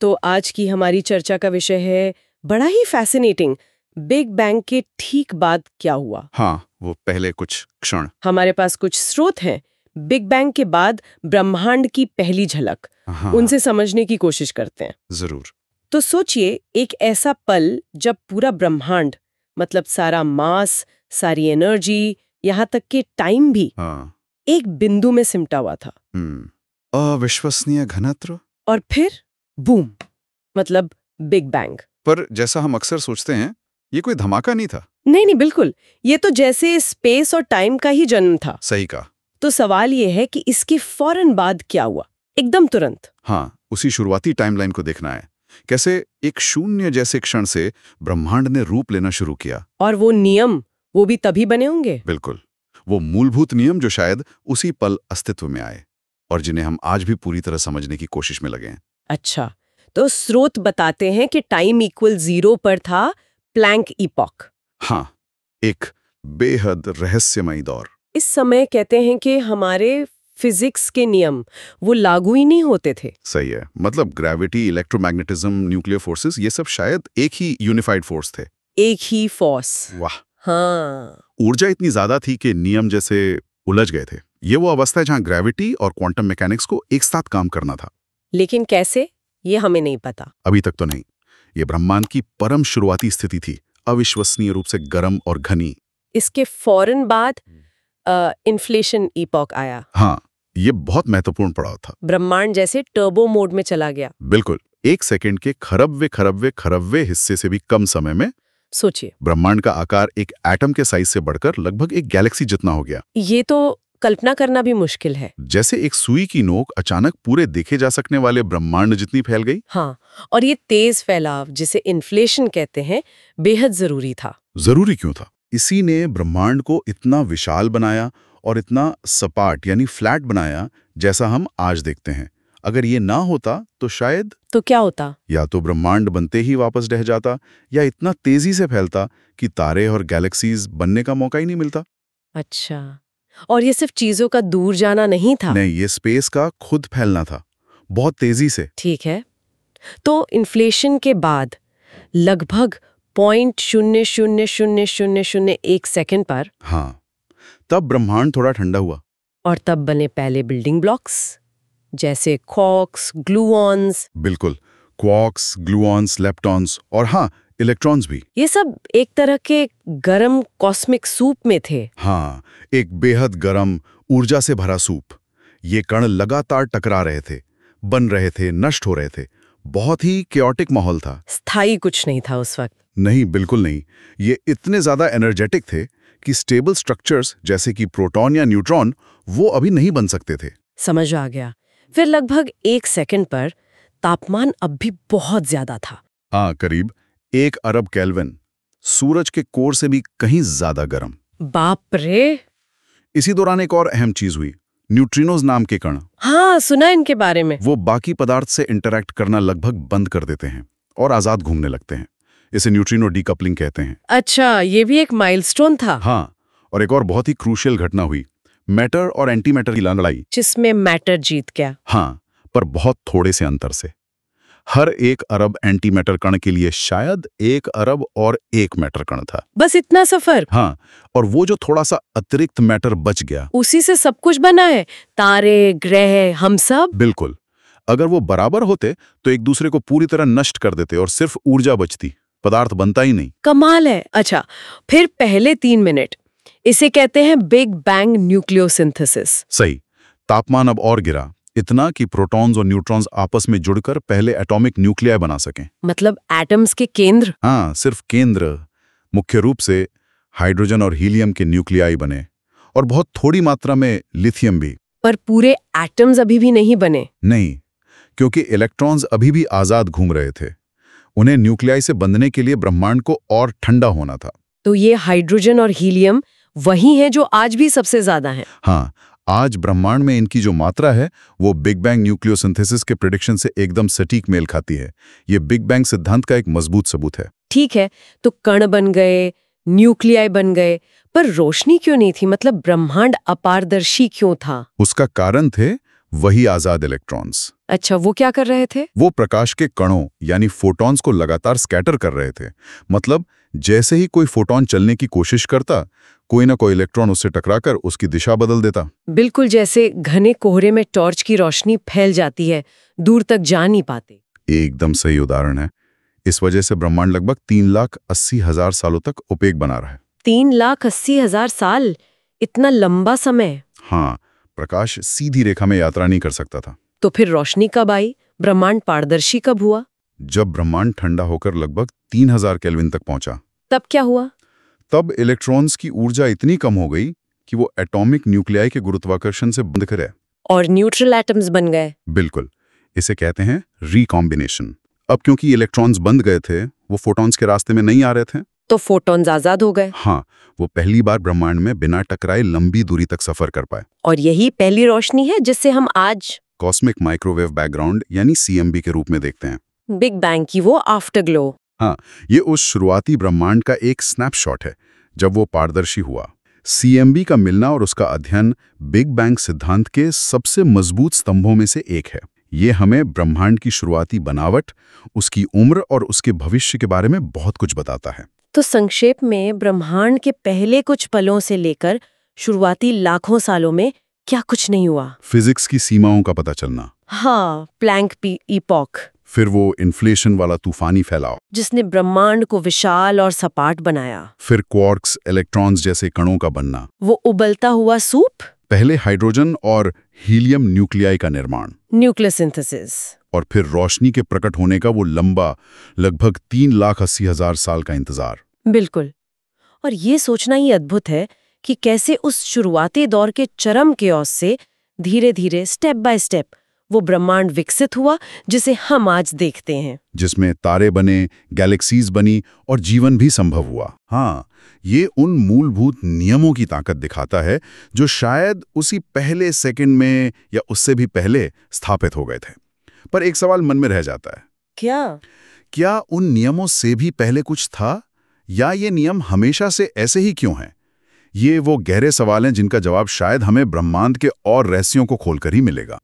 तो आज की हमारी चर्चा का विषय है बड़ा ही फैसिनेटिंग, बिग बैंग के ठीक बाद क्या हुआ। हाँ, वो पहले कुछ क्षण। हमारे पास कुछ स्रोत हैं बिग बैंग के बाद ब्रह्मांड की पहली झलक, हाँ, उनसे समझने की कोशिश करते हैं। जरूर। तो सोचिए, एक ऐसा पल जब पूरा ब्रह्मांड, मतलब सारा मास, सारी एनर्जी, यहाँ तक कि टाइम भी हाँ। एक बिंदु में सिमटा हुआ था। अविश्वसनीय घनत्व। और फिर बूम, मतलब बिग बैंग। पर जैसा हम अक्सर सोचते हैं, ये कोई धमाका नहीं था। नहीं, बिल्कुल, ये तो जैसे स्पेस और टाइम का ही जन्म था। सही कहा। तो सवाल ये है कि इसके फौरन बाद क्या हुआ, एकदम तुरंत। हाँ, उसी शुरुआती टाइमलाइन को देखना है। कैसे एक शून्य जैसे क्षण से ब्रह्मांड ने रूप लेना शुरू किया। और वो नियम, वो भी तभी बने होंगे। बिल्कुल, वो मूलभूत नियम जो शायद उसी पल अस्तित्व में आए और जिन्हें हम आज भी पूरी तरह समझने की कोशिश में लगे हैं। अच्छा, तो स्रोत बताते हैं कि टाइम इक्वल 0 पर था प्लैंक इपॉक। हाँ, एक बेहद रहस्यमयी दौर। इस समय कहते हैं कि हमारे फिजिक्स के नियम वो लागू ही नहीं होते थे। सही है, मतलब ग्रेविटी, इलेक्ट्रोमैग्नेटिज्म, न्यूक्लियर फोर्सेस, ये सब शायद एक ही यूनिफाइड फोर्स थे। एक ही फोर्स। वाह। हाँ। ऊर्जा इतनी ज्यादा थी कि नियम जैसे उलझ गए थे। ये वो अवस्था है जहां ग्रेविटी और क्वांटम मैकेनिक्स को एक साथ काम करना था। लेकिन कैसे, ये हमें नहीं पता। अभी तक तो नहीं। ये ब्रह्मांड की परम शुरुआती स्थिति थी, अविश्वसनीय रूप से गर्म और घनी। इसके फौरन बाद इन्फ्लेशन इपॉक आया। हाँ, ये बहुत महत्वपूर्ण पड़ाव था। ब्रह्मांड जैसे टर्बो मोड में चला गया। बिल्कुल, एक सेकंड के खरबवे हिस्से से भी कम समय में सोचिए, ब्रह्मांड का आकार एक एटम के साइज से बढ़कर लगभग एक गैलेक्सी जितना हो गया। ये तो कल्पना करना भी मुश्किल है। जैसे एक सुई की नोक अचानक पूरे देखे जा सकने वाले ब्रह्मांड जितनी फैल गई। हाँ, और ये तेज फैलाव, जिसे इन्फ्लेशन कहते हैं, बेहद जरूरी था। जरूरी क्यों था? इसी ने ब्रह्मांड को इतना विशाल बनाया और इतना सपाट यानी फ्लैट बनाया जैसा हम आज देखते हैं। अगर ये ना होता तो शायद तो क्या होता? या तो ब्रह्मांड बनते ही वापस रह जाता या इतना तेजी से फैलता कि तारे और गैलेक्सीज बनने का मौका ही नहीं मिलता। अच्छा, और ये सिर्फ चीजों का दूर जाना नहीं था। नहीं, ये स्पेस का खुद फैलना था, बहुत तेजी से। ठीक है, तो इन्फ्लेशन के बाद लगभग 0.000001 सेकंड पर, हाँ, तब ब्रह्मांड थोड़ा ठंडा हुआ। और तब बने पहले बिल्डिंग ब्लॉक्स, जैसे क्वार्क्स, ग्लूऑन्स। बिल्कुल, क्वार्क्स, ग्लूऑन्स, लेप्टॉन्स और हाँ, इलेक्ट्रॉन्स भी। ये सब एक तरह के गरम कॉस्मिक सूप में थे। हाँ, एक बेहद गर्म, ऊर्जा से भरा सूप। ये कण लगातार टकरा रहे थे, बन रहे थे, नष्ट हो रहे थे। बहुत ही क्योटिक माहौल था। स्थायी कुछ नहीं था उस वक्त। नहीं, बिल्कुल नहीं। ये इतने ज्यादा एनर्जेटिक थे कि स्टेबल स्ट्रक्चर्स जैसे कि प्रोटॉन या न्यूट्रॉन वो अभी नहीं बन सकते थे। समझ आ गया। फिर लगभग 1 सेकंड पर तापमान अब भी बहुत ज्यादा था। हाँ, करीब 1 अरब केल्विन, सूरज के कोर से भी कहीं ज्यादा गर्म। बाप रे। इसी दौरान एक और अहम चीज हुई, न्यूट्रिनोज नाम के कण। हाँ, सुना इनके बारे में। वो बाकी पदार्थ से इंटरैक्ट करना लगभग बंद कर देते हैं और आजाद घूमने लगते हैं। इसे न्यूट्रिनो डीकपलिंग कहते हैं। अच्छा, ये भी एक माइलस्टोन था। हाँ, और एक और बहुत ही क्रूशियल घटना हुई, मैटर और एंटी मैटर की लड़ाई। जिसमें मैटर जीत गया। हाँ, पर बहुत थोड़े से अंतर से। हर 1 अरब एंटी मैटर कण के लिए शायद 1 अरब और 1 मैटर कण था। बस इतना सा फर्क। हाँ, और वो जो थोड़ा सा अतिरिक्त मैटर बच गया, उसी से सब कुछ बना है, तारे, ग्रह, हम सब। बिल्कुल। अगर वो बराबर होते तो एक दूसरे को पूरी तरह नष्ट कर देते और सिर्फ ऊर्जा बचती, पदार्थ बनता ही नहीं। कमाल है। अच्छा, फिर पहले 3 मिनट, इसे कहते हैं बिग बैंग न्यूक्लियोसिंथेसिस। सही। तापमान अब और गिरा, इतना कि प्रोटॉन्स और न्यूट्रॉन्स आपस में जुड़कर पहले एटॉमिक न्यूक्लियाई बना सकें। मतलब एटम्स के केंद्र। हाँ, सिर्फ केंद्र। मुख्य रूप से हाइड्रोजन और हीलियम के न्यूक्लियाई बने और बहुत थोड़ी मात्रा में लिथियम भी। पर पूरे एटम्स अभी भी नहीं बने। नहीं, क्योंकि इलेक्ट्रॉन्स अभी भी आजाद घूम रहे थे। उन्हें न्यूक्लियाई से बंधने के लिए ब्रह्मांड को और ठंडा होना था। तो ये हाइड्रोजन और हीलियम वही हैं जो आज भी सबसे ज्यादा हैं। हाँ, आज ब्रह्मांड में इनकी जो मात्रा है वो बिग बैंग न्यूक्लियोसिंथेसिस के प्रेडिक्शन से एकदम सटीक मेल खाती है। ये बिग बैंग सिद्धांत का एक मजबूत सबूत है। ठीक है, तो कण बन गए, न्यूक्लियाई बन गए, पर रोशनी क्यों नहीं थी? मतलब ब्रह्मांड अपारदर्शी क्यों था? उसका कारण थे वही आजाद इलेक्ट्रॉन्स। अच्छा, वो क्या कर रहे थे? वो प्रकाश के कणों यानी फोटॉन्स को लगातार स्कैटर कर रहे थे। मतलब जैसे ही कोई फोटॉन चलने की कोशिश करता, कोई ना कोई इलेक्ट्रॉन उससे टकराकर उसकी दिशा बदल देता। बिल्कुल जैसे घने कोहरे में टॉर्च की रोशनी फैल जाती है, दूर तक जा नहीं पाते। एकदम सही उदाहरण है। इस वजह से ब्रह्मांड लगभग 3,80,000 सालों तक ओपेक बना रहा है। 3,80,000 साल? इतना लंबा समय? हाँ, प्रकाश सीधी रेखा में यात्रा नहीं कर सकता था। तो फिर रोशनी कब आई? ब्रह्मांड पारदर्शी कब हुआ? जब ब्रह्मांड ठंडा होकर लगभग 3000 केल्विन तक पहुंचा, तब क्या हुआ? तब इलेक्ट्रॉन्स की ऊर्जा इतनी कम हो गई कि वो एटॉमिक न्यूक्लियाई के गुरुत्वाकर्षण से बंध करे और न्यूट्रल एटम्स बन गए। बिल्कुल, इसे कहते हैं रिकॉम्बिनेशन। अब क्योंकि इलेक्ट्रॉन्स बंध गए थे, वो फोटॉन्स के रास्ते में नहीं आ रहे थे, तो फोटॉन्स आजाद हो गए। हाँ, वो पहली बार ब्रह्मांड में बिना टकराए लंबी दूरी तक सफर कर पाए। और यही पहली रोशनी है जिससे हम आज कॉस्मिक माइक्रोवेव बैकग्राउंड यानी CMB के रूप में देखते हैं। बिग बैंग की वो आफ्टरग्लो। हाँ, ये उस शुरुआती ब्रह्मांड का एक स्नैपशॉट है जब वो पारदर्शी हुआ। CMB का मिलना और उसका अध्ययन बिग बैंग सिद्धांत के सबसे मजबूत स्तंभों में से एक है। ये हमें ब्रह्मांड की शुरुआती बनावट, उसकी उम्र और उसके भविष्य के बारे में बहुत कुछ बताता है। तो संक्षेप में ब्रह्मांड के पहले कुछ पलों से लेकर शुरुआती लाखों सालों में क्या कुछ नहीं हुआ। फिजिक्स की सीमाओं का पता चलना, हाँ, प्लैंक इपॉक, फिर वो इन्फ्लेशन वाला तूफानी फैलाव जिसने ब्रह्मांड को विशाल और सपाट बनाया, फिर क्वार्क्स, इलेक्ट्रॉन्स जैसे कणों का बनना, वो उबलता हुआ सूप, पहले हाइड्रोजन और हीलियम न्यूक्लियाई का निर्माण, न्यूक्लियोसिंथेसिस, और फिर रोशनी के प्रकट होने का वो लंबा लगभग 3,80,000 साल का इंतजार। बिल्कुल। और ये सोचना ही अद्भुत है कि कैसे उस शुरुआती दौर के चरम केओस से धीरे धीरे स्टेप बाय स्टेप वो ब्रह्मांड विकसित हुआ जिसे हम आज देखते हैं, जिसमें तारे बने, गैलेक्सीज बनी और जीवन भी संभव हुआ। हाँ, ये उन मूलभूत नियमों की ताकत दिखाता है जो शायद उसी पहले सेकंड में या उससे भी पहले स्थापित हो गए थे। पर एक सवाल मन में रह जाता है, क्या उन नियमों से भी पहले कुछ था, या ये नियम हमेशा से ऐसे ही क्यों हैं? ये वो गहरे सवाल हैं जिनका जवाब शायद हमें ब्रह्मांड के और रहस्यों को खोलकर ही मिलेगा।